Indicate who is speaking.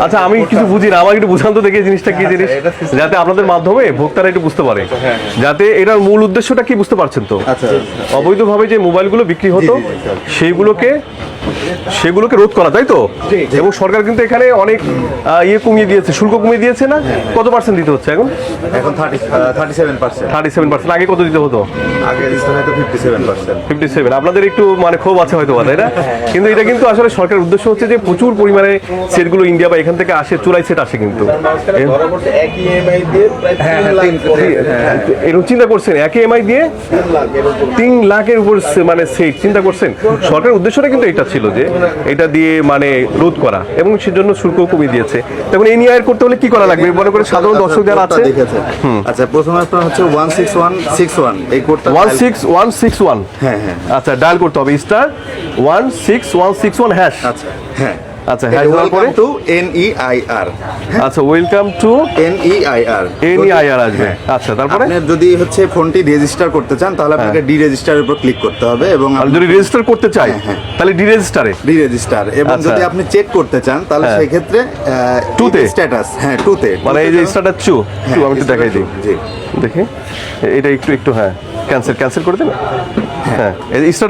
Speaker 1: আচ্ছা আমি কিছু বুঝি না, আমার একটু বুঝান তো দেখি জিনিসটা কি জিনিস, যাতে আপনাদের মাধ্যমে ভোক্তারা একটু বুঝতে পারে, যাতে এটার মূল উদ্দেশ্যটা কি বুঝতে পারছেন তো। অবৈধভাবে যে মোবাইলগুলো বিক্রি হতো সেগুলোকে রোধ করা, তাই তো? এবং সরকার কিন্তু এখানে অনেক ইয়ে কমিয়ে দিয়েছে, শুল্ক কমিয়ে দিয়েছে না? কত পার্সেন্ট দিতে হচ্ছে এখন?
Speaker 2: এখন 37%।
Speaker 1: 37%। আগে কত দিতে হতো?
Speaker 2: আগে দিতে হতো 57%।
Speaker 1: 57। আপনাদের একটু মানে ক্ষোভ আছে হয়তো, তাই না? কিন্তু এটা কিন্তু আসলে সরকারের উদ্দেশ্য হচ্ছে যে প্রচুর পরিমাণে সেটগুলো ইন্ডিয়া বা এখান থেকে আসে, চোরাই সেট আসে কিন্তু। এরকম চিন্তা করছেন একই EMI দিয়ে 3 লাখের উপর মানে সেট, চিন্তা করছেন? সরকারের উদ্দেশ্যটা কিন্তু এটা ছিল যে এটা দিয়ে মানে রোধ করা, এবং সেজন্য শুল্ক কমিয়ে দিয়েছে। তখন এই নিয়ে আয় করতে হলে কি করা লাগবে মনে করে সাধারণ দর্শক যারা আছে?
Speaker 2: আচ্ছা, প্রথমে আপনার হচ্ছে 16161 এই কোডটা
Speaker 1: 16161।
Speaker 2: হ্যাঁ হ্যাঁ।
Speaker 1: আচ্ছা, ডায়াল করতে হবে *16161#।
Speaker 2: আচ্ছা হ্যাঁ।
Speaker 1: আচ্ছা, হ্যাশ দেওয়ার পরে
Speaker 2: টু NEIR।
Speaker 1: আচ্ছা, ওয়েলকাম টু
Speaker 2: NEIR
Speaker 1: আসবে। আচ্ছা, তারপরে
Speaker 2: আপনি যদি হচ্ছে ফোনটি রেজিস্টার করতে চান তাহলে আপনাকে ডি রেজিস্টারের উপর ক্লিক করতে হবে, এবং
Speaker 1: আর যদি রেজিস্টার করতে চাই তাহলে ডি রেজিস্টারে
Speaker 2: ডি রেজিস্টার, এবং
Speaker 1: আচ্ছা।
Speaker 2: যদি আপনি চেক করতে চান তাহলে সেই ক্ষেত্রে
Speaker 1: টুতে
Speaker 2: স্ট্যাটাস, হ্যাঁ টুতে,
Speaker 1: মানে এই যে স্ট্যাটাস আমি একটু দেখাই দিই,
Speaker 2: জি
Speaker 1: দেখি এটা একটু হ্যাঁ ক্যান্সেল করে দেন। হ্যাঁ, এই স্ট্যাটাস